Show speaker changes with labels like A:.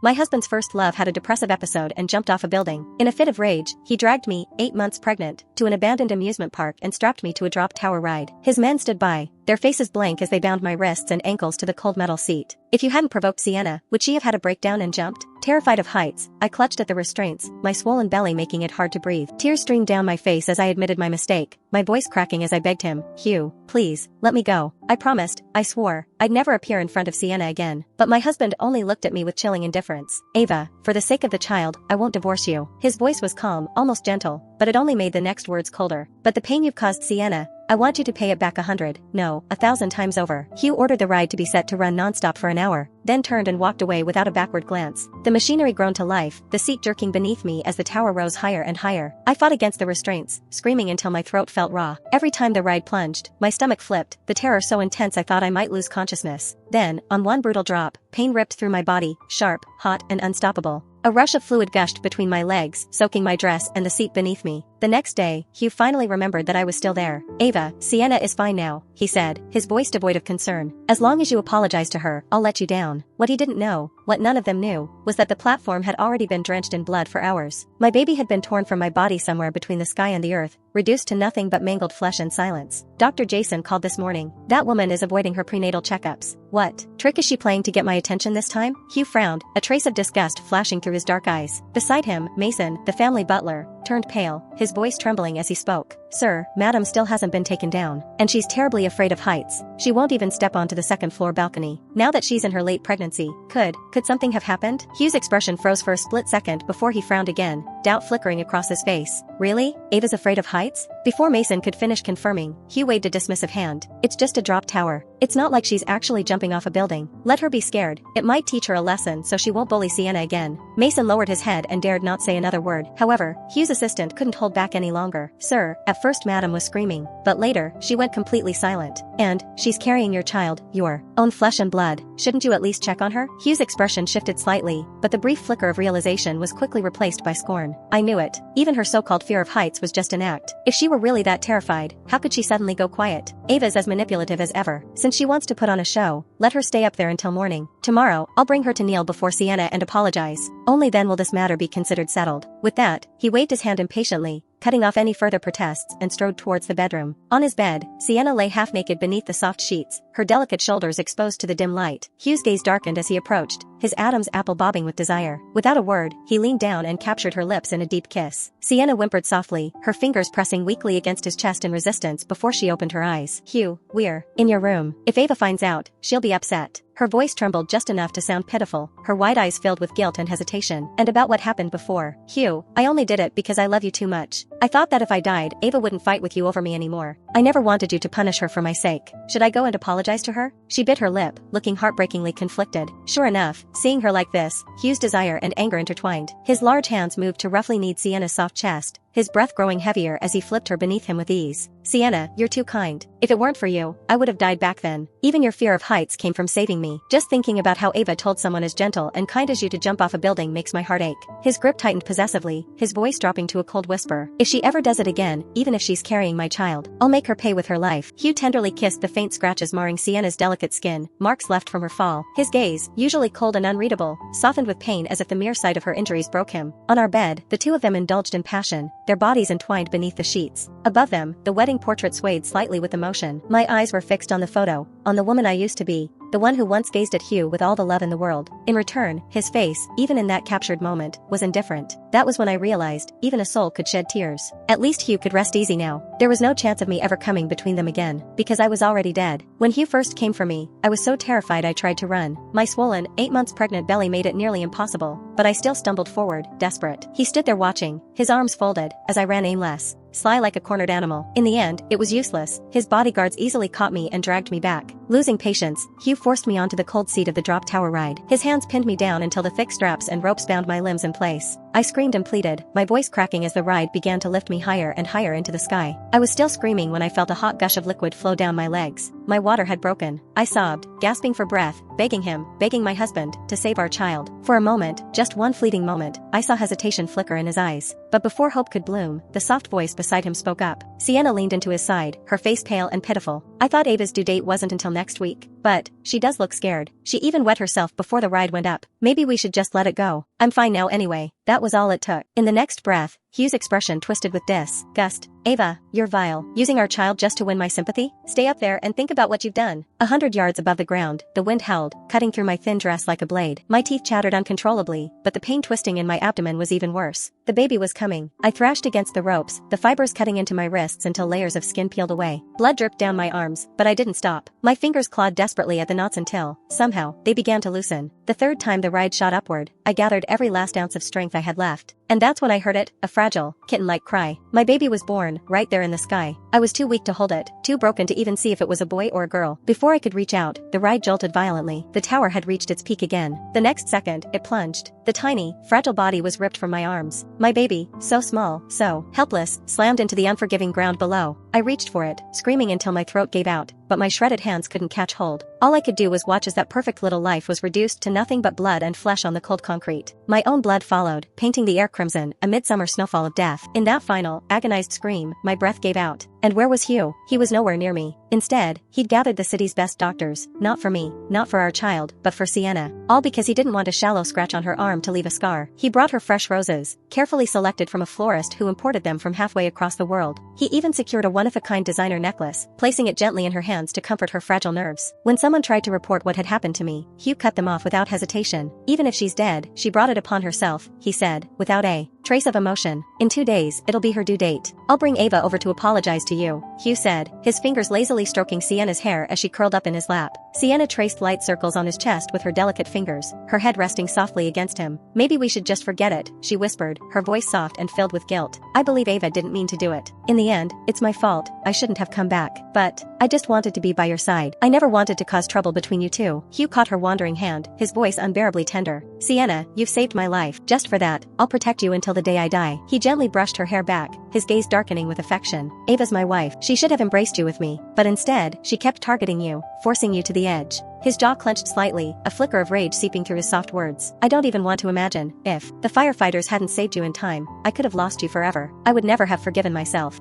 A: My husband's first love had a depressive episode and jumped off a building. In a fit of rage, he dragged me, 8 months pregnant, to an abandoned amusement park and strapped me to a drop tower ride. His men stood by, their faces blank as they bound my wrists and ankles to the cold metal seat. If you hadn't provoked Sienna, would she have had a breakdown and jumped? Terrified of heights, I clutched at the restraints, my swollen belly making it hard to breathe. Tears streamed down my face as I admitted my mistake, my voice cracking as I begged him, "Hugh, please, let me go." I promised, I swore, I'd never appear in front of Sienna again. But my husband only looked at me with chilling indifference. "Ava, for the sake of the child, I won't divorce you." His voice was calm, almost gentle, but it only made the next words colder. "But the pain you've caused Sienna, I want you to pay it back 100, no, 1,000 times over." Hugh ordered the ride to be set to run nonstop for an hour, then turned and walked away without a backward glance. The machinery groaned to life, the seat jerking beneath me as the tower rose higher and higher. I fought against the restraints, screaming until my throat felt raw. Every time the ride plunged, my stomach flipped, the terror so intense I thought I might lose consciousness. Then, on one brutal drop, pain ripped through my body, sharp, hot, and unstoppable. A rush of fluid gushed between my legs, soaking my dress and the seat beneath me. The next day, Hugh finally remembered that I was still there. "Ava, Sienna is fine now," he said, his voice devoid of concern. "As long as you apologize to her, I'll let you down." What he didn't know, what none of them knew, was that the platform had already been drenched in blood for hours. My baby had been torn from my body somewhere between the sky and the earth, reduced to nothing but mangled flesh and silence. Dr. Jason called this morning. "That woman is avoiding her prenatal checkups." "What trick is she playing to get my attention this time?" Hugh frowned, a trace of disgust flashing through his dark eyes. Beside him, Mason, the family butler, turned pale, his voice trembling as he spoke. "Sir, Madam still hasn't been taken down, and she's terribly afraid of heights. She won't even step onto the second-floor balcony. Now that she's in her late pregnancy, could something have happened?" Hugh's expression froze for a split second before he frowned again, doubt flickering across his face. "Really? Ava's afraid of heights?" Before Mason could finish confirming, Hugh waved a dismissive hand. "It's just a drop tower. It's not like she's actually jumping off a building. Let her be scared. It might teach her a lesson so she won't bully Sienna again." Mason lowered his head and dared not say another word. However, Hugh's assistant couldn't hold back any longer. "Sir, at first Madam was screaming, but later, she went completely silent. And, she's carrying your child, your own flesh and blood. Shouldn't you at least check on her?" Hugh's expression shifted slightly, but the brief flicker of realization was quickly replaced by scorn. "I knew it. Even her so-called fear of heights was just an act. If she were really that terrified, how could she suddenly go quiet? Ava's as manipulative as ever. Since she wants to put on a show, let her stay up there until morning. Tomorrow, I'll bring her to kneel before Sienna and apologize. Only then will this matter be considered settled." With that, he waved his hand impatiently, cutting off any further protests, and strode towards the bedroom. On his bed, Sienna lay half-naked beneath the soft sheets, her delicate shoulders exposed to the dim light. Hugh's gaze darkened as he approached, his Adam's apple bobbing with desire. Without a word, he leaned down and captured her lips in a deep kiss. Sienna whimpered softly, her fingers pressing weakly against his chest in resistance before she opened her eyes. "Hugh, we're in your room. If Ava finds out, she'll be upset." Her voice trembled just enough to sound pitiful, her wide eyes filled with guilt and hesitation. "And about what happened before. Hugh, I only did it because I love you too much. I thought that if I died, Ava wouldn't fight with you over me anymore. I never wanted you to punish her for my sake. Should I go and apologize to her?" She bit her lip, looking heartbreakingly conflicted. Sure enough, seeing her like this, Hugh's desire and anger intertwined. His large hands moved to roughly knead Sienna's soft chest, his breath growing heavier as he flipped her beneath him with ease. "Sienna, you're too kind. If it weren't for you, I would have died back then. Even your fear of heights came from saving me. Just thinking about how Ava told someone as gentle and kind as you to jump off a building makes my heart ache." His grip tightened possessively, his voice dropping to a cold whisper. "If she ever does it again, even if she's carrying my child, I'll make her pay with her life." Hugh tenderly kissed the faint scratches marring Sienna's delicate skin, marks left from her fall. His gaze, usually cold and unreadable, softened with pain as if the mere sight of her injuries broke him. On our bed, the two of them indulged in passion, their bodies entwined beneath the sheets. Above them, the wedding portrait swayed slightly with emotion. My eyes were fixed on the photo, on the woman I used to be, the one who once gazed at Hugh with all the love in the world. In return, his face, even in that captured moment, was indifferent. That was when I realized, even a soul could shed tears. At least Hugh could rest easy now. There was no chance of me ever coming between them again, because I was already dead. When Hugh first came for me, I was so terrified I tried to run. My swollen, 8 months pregnant belly made it nearly impossible, but I still stumbled forward, desperate. He stood there watching, his arms folded, as I ran aimless, sly like a cornered animal. In the end, it was useless. His bodyguards easily caught me and dragged me back. Losing patience, Hugh forced me onto the cold seat of the drop tower ride. His hands pinned me down until the thick straps and ropes bound my limbs in place. I screamed and pleaded, my voice cracking as the ride began to lift me higher and higher into the sky. I was still screaming when I felt a hot gush of liquid flow down my legs. My water had broken. I sobbed, gasping for breath, begging him, begging my husband, to save our child. For a moment, just one fleeting moment, I saw hesitation flicker in his eyes. But before hope could bloom, the soft voice beside him spoke up. Sienna leaned into his side, her face pale and pitiful. "I thought Ava's due date wasn't until next week." but she does look scared. She even wet herself before the ride went up. Maybe we should just let it go. I'm fine now anyway. That was all it took. In the next breath, Hugh's expression twisted with disgust. Ava, you're vile. Using our child just to win my sympathy? Stay up there and think about what you've done. 100 yards above the ground, the wind howled, cutting through my thin dress like a blade. My teeth chattered uncontrollably, but the pain twisting in my abdomen was even worse. The baby was coming. I thrashed against the ropes, the fibers cutting into my wrists until layers of skin peeled away. Blood dripped down my arms, but I didn't stop. My fingers clawed desperately at the knots until, somehow, they began to loosen. The third time the ride shot upward, I gathered every last ounce of strength I had left. And that's when I heard it, a fragile, kitten-like cry. My baby was born, right there in the sky. I was too weak to hold it, too broken to even see if it was a boy or a girl. Before I could reach out, the ride jolted violently. The tower had reached its peak again. The next second, it plunged. The tiny, fragile body was ripped from my arms. My baby, so small, so helpless, slammed into the unforgiving ground below. I reached for it, screaming until my throat gave out, but my shredded hands couldn't catch hold. All I could do was watch as that perfect little life was reduced to nothing but blood and flesh on the cold concrete. My own blood followed, painting the air crimson, a midsummer snowfall of death. In that final, agonized scream, my breath gave out. And where was Hugh? He was nowhere near me. Instead, he'd gathered the city's best doctors, not for me, not for our child, but for Sienna. All because he didn't want a shallow scratch on her arm to leave a scar. He brought her fresh roses, carefully selected from a florist who imported them from halfway across the world. He even secured a one-of-a-kind designer necklace, placing it gently in her hands to comfort her fragile nerves. When someone tried to report what had happened to me, Hugh cut them off without hesitation. Even if she's dead, she brought it upon herself, he said, without a trace of emotion. In 2 days, it'll be her due date. I'll bring Ava over to apologize to you, Hugh said, his fingers lazily stroking Sienna's hair as she curled up in his lap. Sienna traced light circles on his chest with her delicate fingers, her head resting softly against him. Maybe we should just forget it, she whispered, her voice soft and filled with guilt. I believe Ava didn't mean to do it. In the end, it's my fault. I shouldn't have come back. But I just wanted to be by your side. I never wanted to cause trouble between you two. Hugh caught her wandering hand, his voice unbearably tender. Sienna, you've saved my life. Just for that, I'll protect you until the day I die. He gently brushed her hair back, his gaze darkening with affection. Ava's my wife. She should have embraced you with me. But instead, she kept targeting you, forcing you to the edge. His jaw clenched slightly, a flicker of rage seeping through his soft words. I don't even want to imagine, if the firefighters hadn't saved you in time, I could have lost you forever. I would never have forgiven myself.